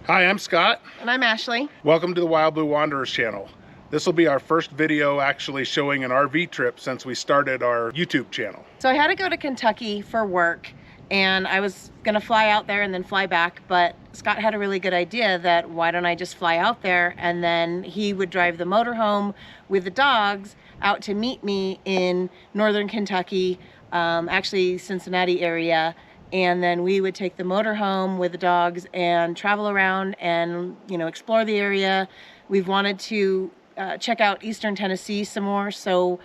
Hi, I'm Scott. And I'm Ashley. Welcome to the Wild Blue Wanderers channel. This will be our first video actually showing an RV trip since we started our YouTube channel. So I had to go to Kentucky for work, and I was gonna fly out there and then fly back, but Scott had a really good idea that why don't I just fly out there, and then he would drive the motorhome with the dogs out to meet me in northern Kentucky, actually Cincinnati area, and then we would take the motorhome with the dogs and travel around and, you know, explore the area. We've wanted to check out eastern Tennessee some more, so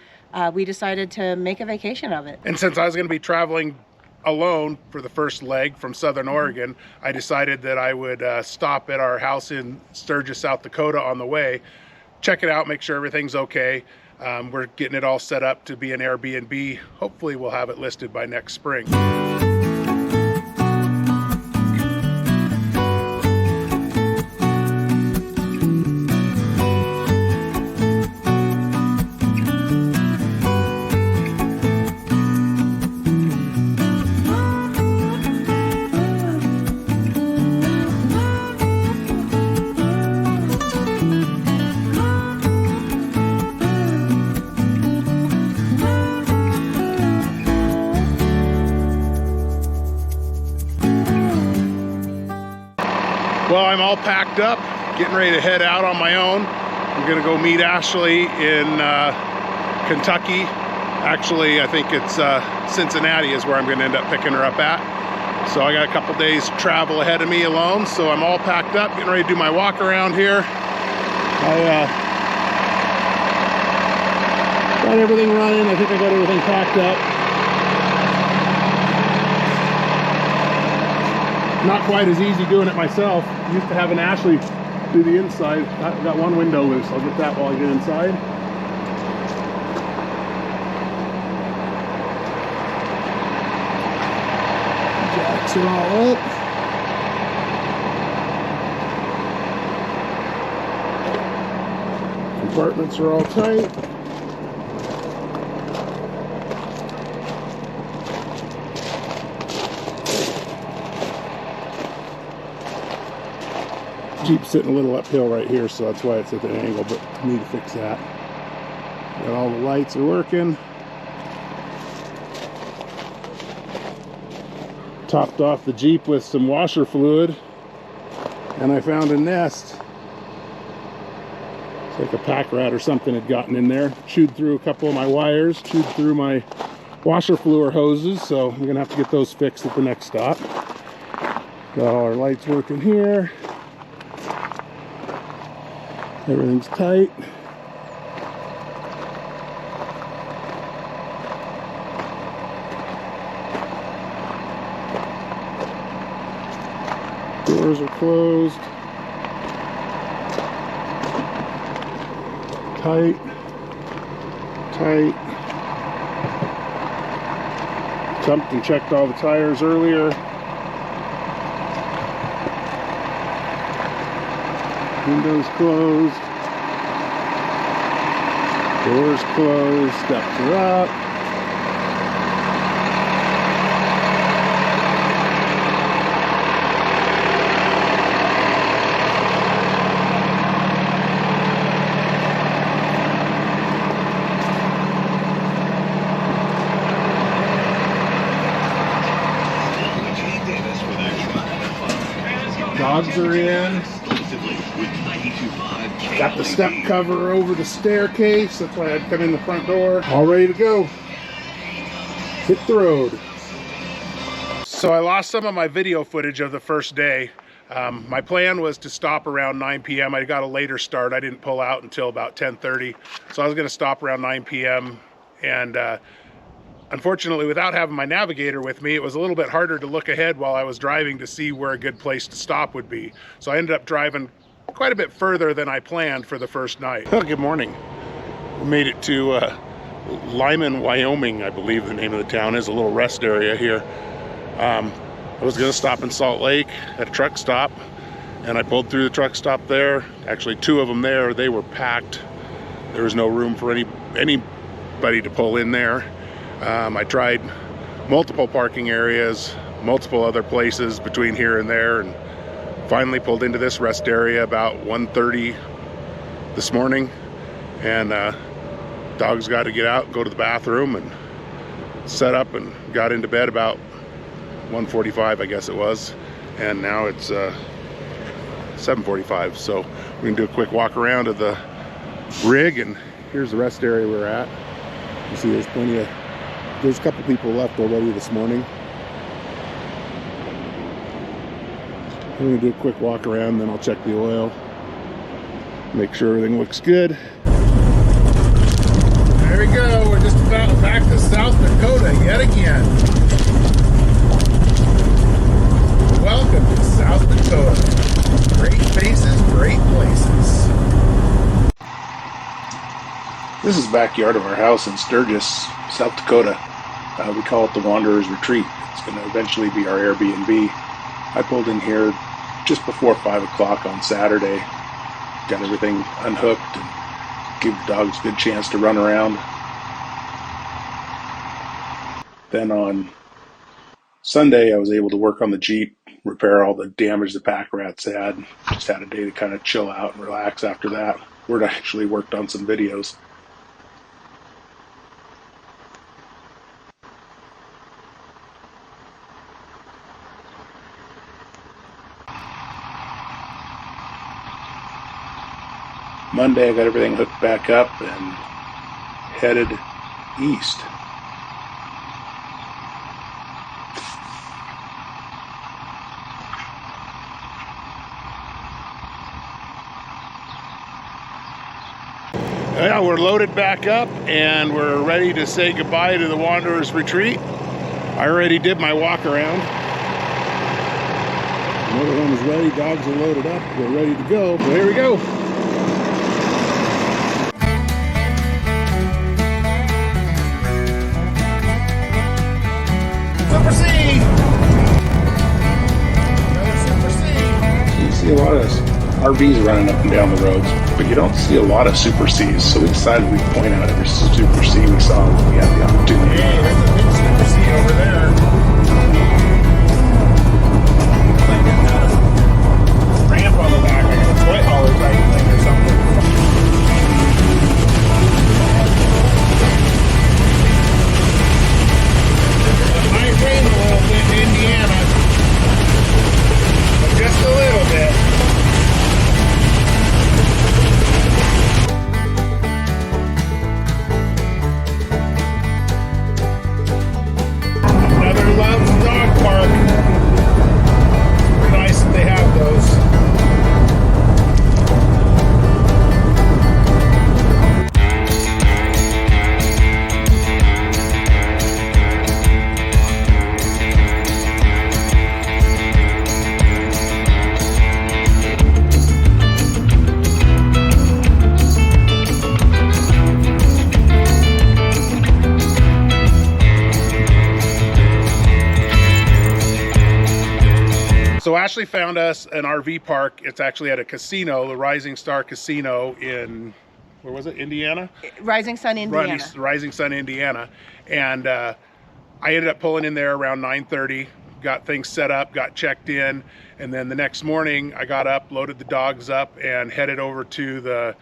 we decided to make a vacation of it. And since I was going to be traveling alone for the first leg from Southern Oregon, I decided that I would stop at our house in Sturgis, South Dakota on the way, check it out, make sure everything's okay. We're getting it all set up to be an Airbnb. Hopefully we'll have it listed by next spring. Well, I'm all packed up, getting ready to head out on my own. I'm gonna go meet Ashley in Kentucky. Actually, I think it's Cincinnati is where I'm gonna end up picking her up at. So I got a couple days travel ahead of me alone, so I'm all packed up, getting ready to do my walk around here. I got everything running. I think I got everything packed up. Not quite as easy doing it myself. Used to having Ashley do the inside. I've got one window loose. I'll get that while I get inside. Jacks are all up. Compartments are all tight. Jeep's sitting a little uphill right here, so that's why it's at an angle, but I need to fix that. Got all the lights are working. Topped off the Jeep with some washer fluid, and I found a nest. It's like a pack rat or something had gotten in there. Chewed through a couple of my wires, chewed through my washer fluid hoses, so I'm gonna have to get those fixed at the next stop. Got all our lights working here. Everything's tight. Doors are closed. Tight. Tight. Jumped and checked all the tires earlier. Windows closed, doors closed, steps are up. Dogs are in. Got the step cover over the staircase. That's why I'd come in the front door. All ready to go. Hit the road. So I lost some of my video footage of the first day. My plan was to stop around 9 p.m. I got a later start. I didn't pull out until about 10:30. So I was gonna stop around 9 p.m. and unfortunately, without having my navigator with me, it was a little bit harder to look ahead while I was driving to see where a good place to stop would be. So I ended up driving quite a bit further than I planned for the first night. Oh, good morning. We made it to Lyman, Wyoming, I believe the name of the town is, a little rest area here. I was gonna stop in Salt Lake at a truck stop, and I pulled through the truck stop there. Actually, two of them there, they were packed. There was no room for anybody to pull in there. I tried multiple parking areas, multiple other places between here and there, and Finally pulled into this rest area about 1:30 this morning, and dogs got to get out, go to the bathroom, and set up, and got into bed about 1:45, I guess it was, and now it's 7:45. So we're gonna do a quick walk around of the rig, and here's the rest area we're at. You see there's a couple people left already this morning. We're gonna do a quick walk around, then I'll check the oil, make sure everything looks good. There we go, we're just about back to South Dakota yet again. Welcome to South Dakota. Great faces, great places. This is the backyard of our house in Sturgis, South Dakota. We call it the Wanderer's Retreat. It's going to eventually be our Airbnb. I pulled in here just before 5 o'clock on Saturday, got everything unhooked, and give the dogs a good chance to run around. Then on Sunday, I was able to work on the Jeep, repair all the damage the pack rats had. Just had a day to kind of chill out and relax after that. We're actually worked on some videos. Monday, I got everything hooked back up and headed east. Yeah, we're loaded back up and we're ready to say goodbye to the Wanderer's Retreat. I already did my walk around. Another one is ready, dogs are loaded up, we're ready to go. So here we go. Super C! Another Super C! You see a lot of RVs running up and down the roads, but you don't see a lot of Super Cs, so we decided we'd point out every Super C we saw when we had the opportunity. Hey, there's a big Super C over there. Like it had a ramp on the back, like a toy hauler type thing or something. It might rain a little bit in Indiana, but just a little bit. So Ashley found us an RV park. It's actually at a casino, the Rising Star Casino in, where was it, Indiana? Rising Sun, Indiana. Rising Sun, Indiana. And I ended up pulling in there around 9:30, got things set up, got checked in. And then the next morning I got up, loaded the dogs up, and headed over to the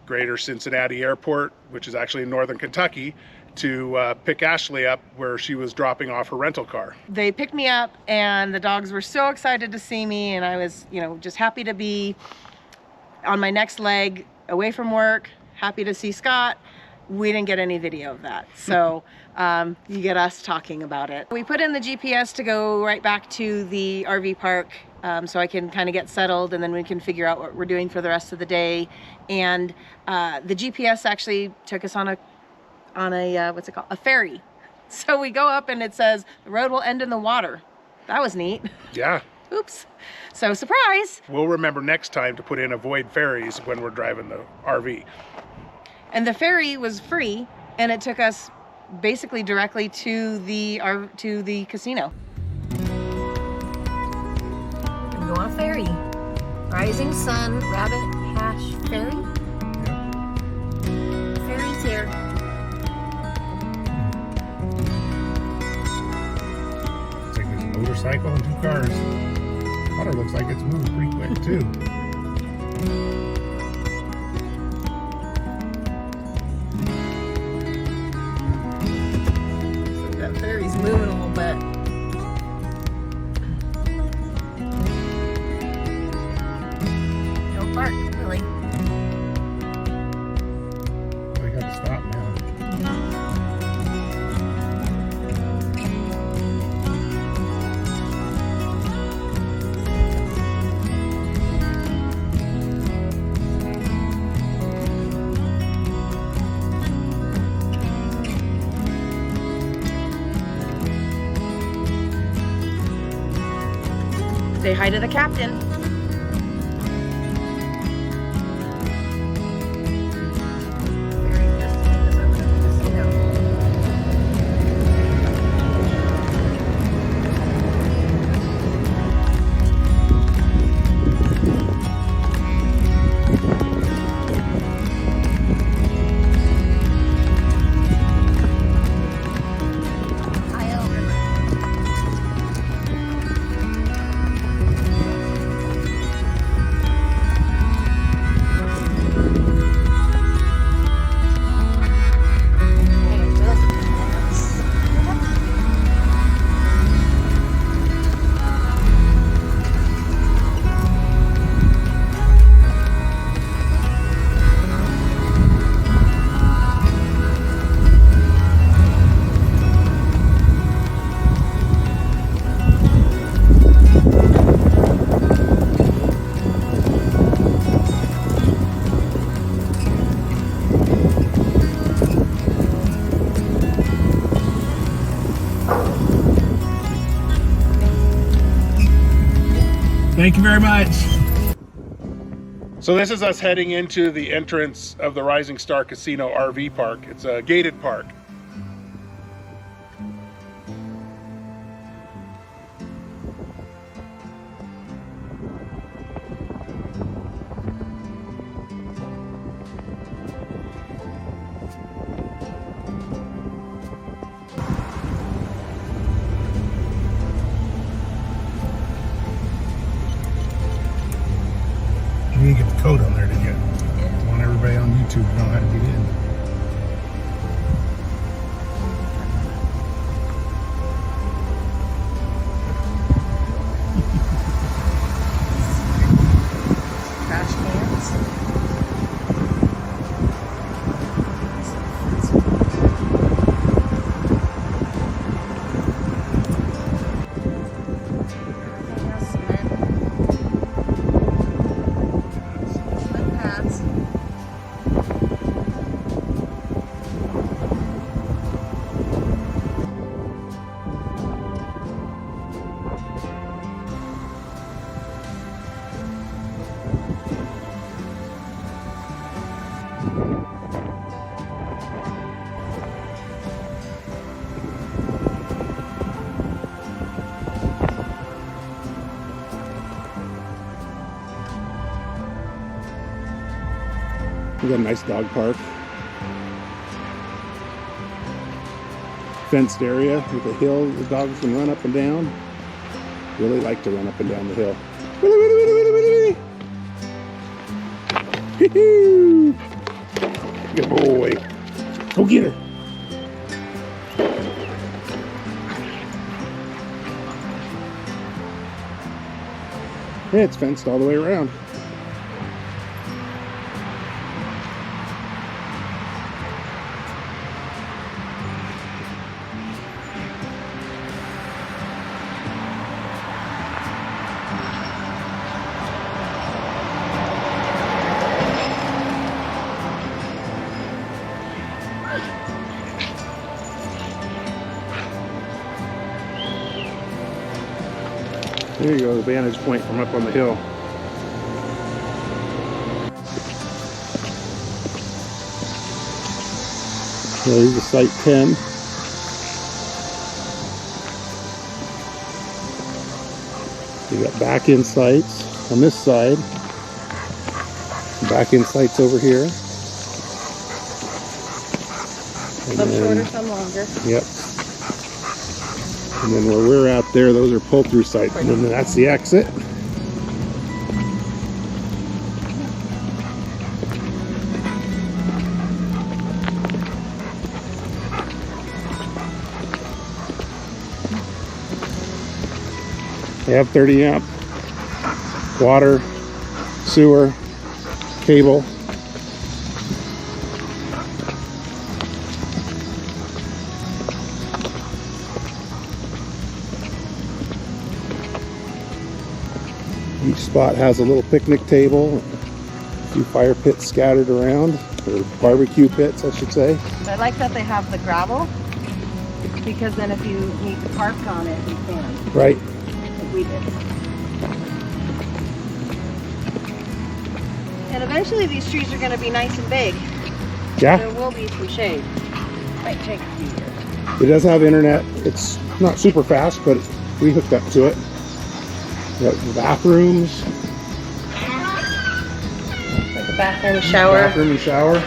greater Cincinnati airport, which is actually in northern Kentucky, to pick Ashley up where she was dropping off her rental car. They picked me up and the dogs were so excited to see me, and I was, just happy to be on my next leg away from work, happy to see Scott. We didn't get any video of that, so you get us talking about it. We put in the GPS to go right back to the RV park, so I can kind of get settled, and then we can figure out what we're doing for the rest of the day. And the GPS actually took us on a what's it called? A ferry. So we go up and it says the road will end in the water. That was neat. Yeah. Oops. So surprise. We'll remember next time to put in avoid ferries when we're driving the RV. And the ferry was free, and it took us basically directly to the casino. We go on a ferry. Rising Sun Rabbit Hash Ferry. Yep. Ferry's here. It's like there's a motorcycle and 2 cars. Water looks like it's moving pretty quick too. That ferry's moving a little bit. Don't bark, Willie. We got to stop now. Say hi to the captain. Thank you very much. So this is us heading into the entrance of the Rising Star Casino RV park. It's a gated park. You didn't get the code on there, did you? Yeah. I want everybody on YouTube to know how to get in. Trash cans. We got a nice dog park. Fenced area with a hill the dogs can run up and down. Really like to run up and down the hill. Willie, Willie, Willie, Willie, Willie. Hee-hoo. Good boy. Go get her. Yeah, it's fenced all the way around. There you go, the vantage point from up on the hill. There's the site 10. You got back in sights on this side. Back in sights over here. Some shorter, some longer. Yep. And then where we're out there, those are pull-through sites. And then that's the exit. They have 30 amp water, sewer, cable. Each spot has a little picnic table, a few fire pits scattered around, or barbecue pits, I should say. I like that they have the gravel, because then if you need to park on it, you can. Right. Like we did. And eventually these trees are going to be nice and big. Yeah. There will be some shade. Might take a few years. It does have internet. It's not super fast, but we hooked up to it. Got the bathrooms. Like a bathroom, shower. Bathroom and shower.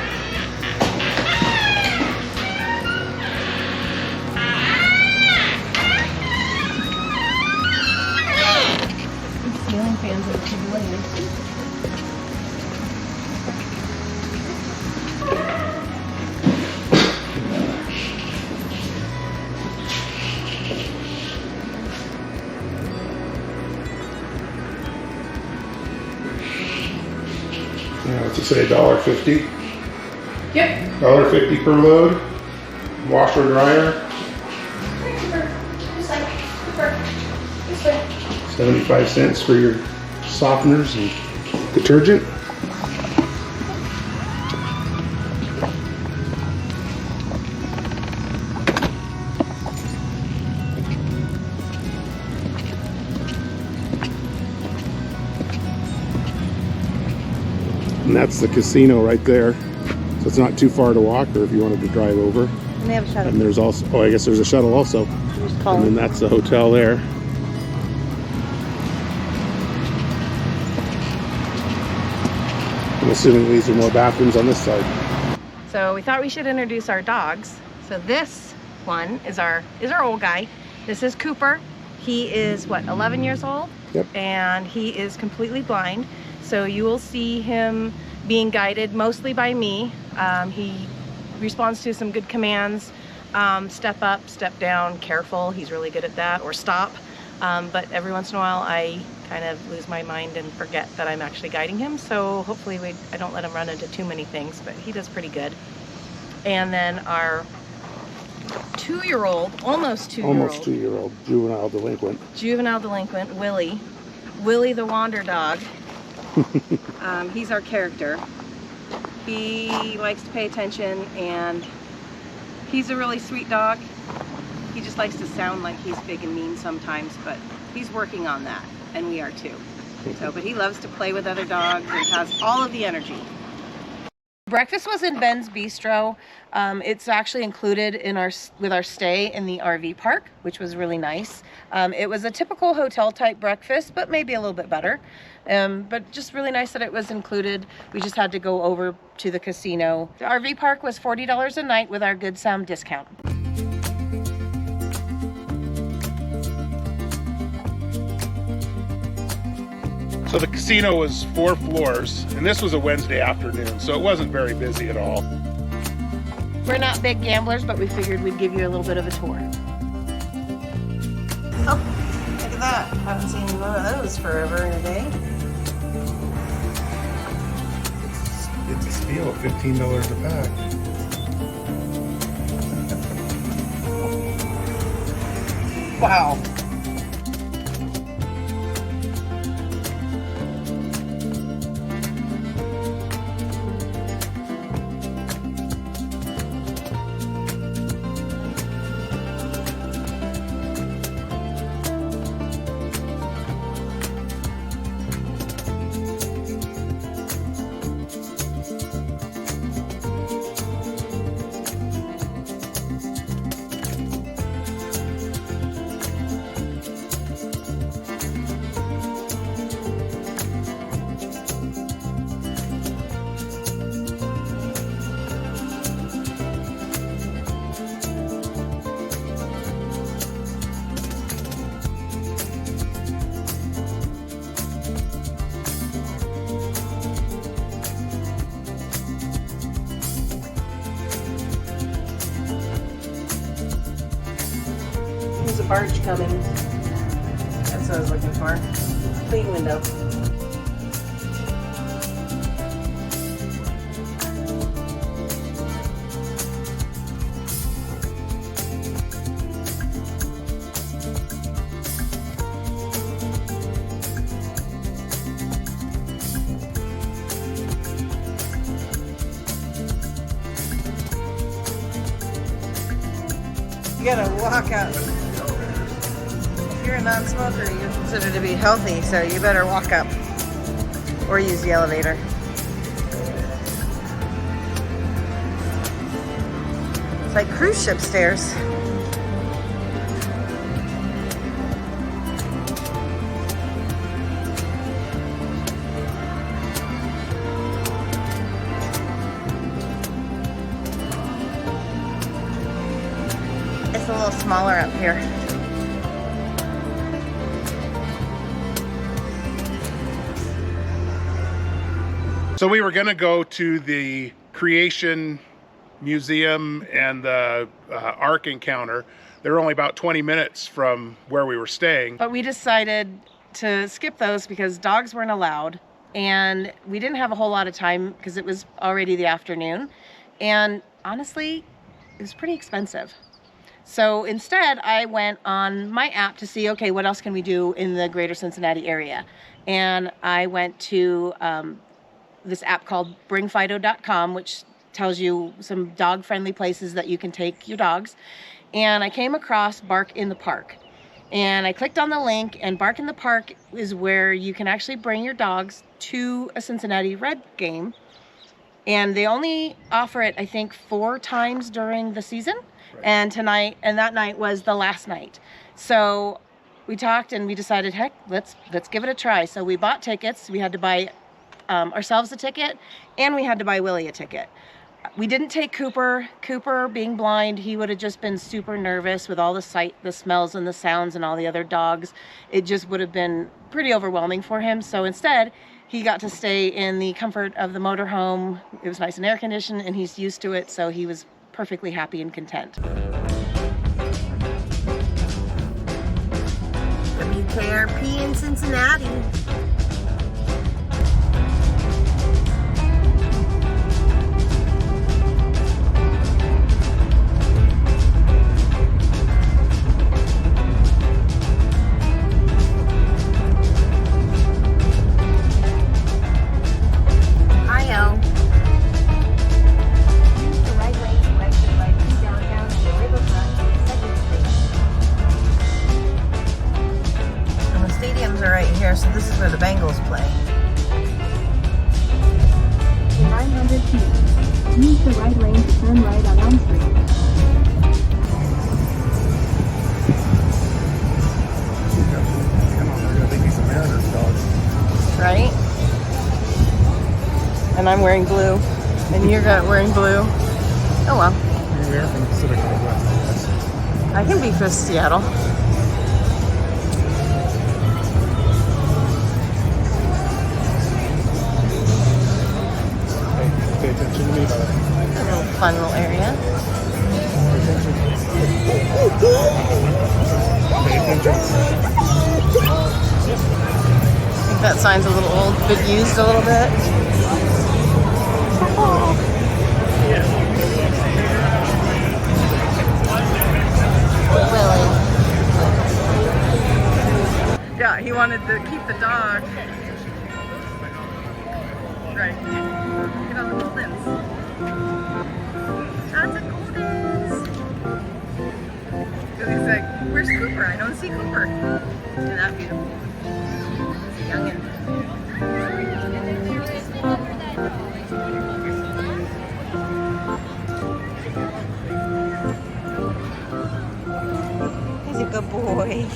Ceiling fans are too late. What's it say, $1.50? Yep. $1.50 per load. Washer, dryer. 75 cents for your softeners and detergent. And that's the casino right there. So it's not too far to walk, or if you wanted to drive over. And they have a shuttle. And there's also, oh, I guess there's a shuttle also. Just call And then them. that's the hotel there. I'm assuming these are more bathrooms on this side. So we thought we should introduce our dogs. So this one is our old guy. This is Cooper. He is what, 11 years old? Yep. And he is completely blind. So you will see him being guided mostly by me. He responds to some good commands. Step up, step down, careful. He's really good at that, or stop. But every once in a while I kind of lose my mind and forget that I'm actually guiding him. So hopefully I don't let him run into too many things, but he does pretty good. And then our 2-year-old, almost 2-year-old juvenile delinquent, Willie. Willie the Wander Dog. He's our character. He likes to pay attention, and he's a really sweet dog. He just likes to sound like he's big and mean sometimes, but he's working on that, and we are too. So, but he loves to play with other dogs and has all of the energy. Breakfast was in Ben's Bistro. It's actually included in with our stay in the RV park, which was really nice. It was a typical hotel type breakfast, but maybe a little bit better. But just really nice that it was included. We just had to go over to the casino. The RV park was $40 a night with our Good Sound discount. So the casino was 4 floors, and this was a Wednesday afternoon, so it wasn't very busy at all. We're not big gamblers, but we figured we'd give you a little bit of a tour. Oh, look at that. Haven't seen one of those forever and a day. It's a steal, $15 a pack. Wow. There's a barge coming. That's what I was looking for. Clean window. You gotta walk up. If you're a non-smoker, you're considered to be healthy, so you better walk up or use the elevator. It's like cruise ship stairs. It's a little smaller up here. So we were going to go to the Creation Museum and the Ark Encounter. They were only about 20 minutes from where we were staying. But we decided to skip those because dogs weren't allowed. And we didn't have a whole lot of time because it was already the afternoon. And honestly, it was pretty expensive. So instead, I went on my app to see, okay, what else can we do in the greater Cincinnati area? And I went to this app called bringfido.com, which tells you some dog-friendly places that you can take your dogs. And I came across Bark in the Park. And I clicked on the link, and Bark in the Park is where you can actually bring your dogs to a Cincinnati Red game. And they only offer it, I think, 4 times during the season. And that night was the last night. So we talked and we decided, heck, let's give it a try. So we bought tickets. We had to buy ourselves a ticket, and we had to buy Willie a ticket. We didn't take Cooper. Cooper, being blind, he would have just been super nervous with all the sight, the smells, and the sounds, and all the other dogs. It just would have been pretty overwhelming for him. So instead, he got to stay in the comfort of the motorhome. It was nice and air conditioned, and he's used to it, so he was perfectly happy and content. WKRP in Cincinnati. So this is where the Bengals play. In 900 feet, use the right lane to turn right on Elm Street. Right? And I'm wearing blue. And you're wearing blue. Oh well. You're from Pacific Northwest. I can be for Seattle. Pay attention to me, brother. A little fun little area. Pay attention. I think that sign's a little old, but used a little bit. Willie. Yeah, he wanted to keep the dog. Right. Look at all the Goldens. That's a Goldens. He's like, where's Cooper? I don't see Cooper. Isn't that beautiful? He's a youngin'. He's a good boy.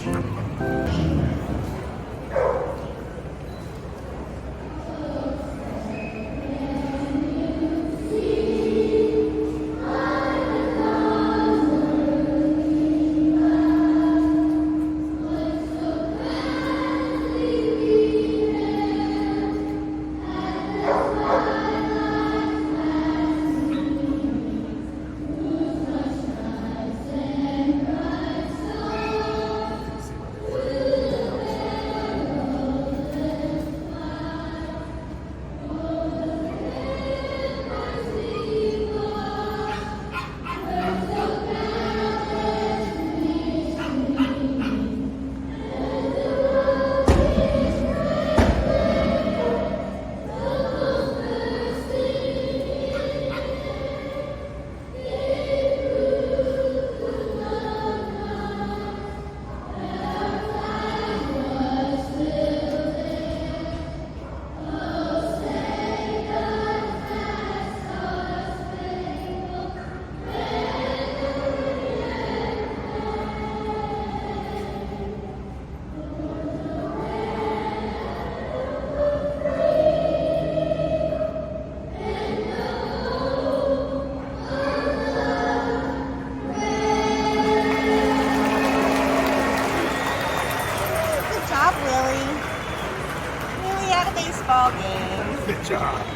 baseball game. Good job.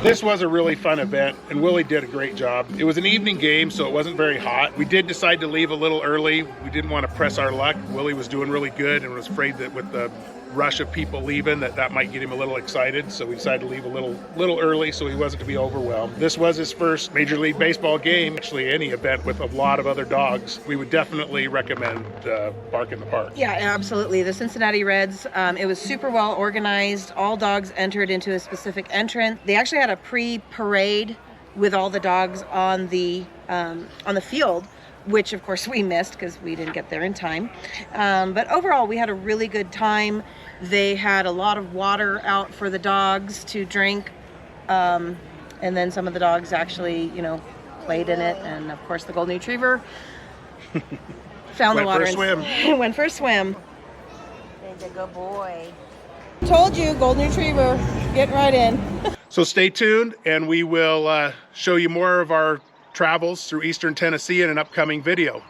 This was a really fun event, and Willie did a great job. It was an evening game, so it wasn't very hot. We did decide to leave a little early. We didn't want to press our luck. Willie was doing really good and was afraid that with the rush of people leaving that might get him a little excited, so we decided to leave a little early so he wasn't to be overwhelmed. This was his first Major League Baseball game. Actually, any event with a lot of other dogs, we would definitely recommend Bark in the Park. Yeah, absolutely. The Cincinnati Reds, it was super well organized. All dogs entered into a specific entrance. They actually had a pre-parade with all the dogs on the field, which of course we missed because we didn't get there in time. But overall, we had a really good time. They had a lot of water out for the dogs to drink. And then some of the dogs actually, played in it. And of course, the golden retriever found the water and went for a swim. He's a good boy. Told you, golden retriever, getting right in. So stay tuned, and we will show you more of our travels through Eastern Tennessee in an upcoming video.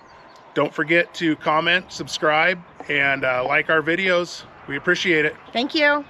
Don't forget to comment, subscribe, and like our videos. We appreciate it. Thank you.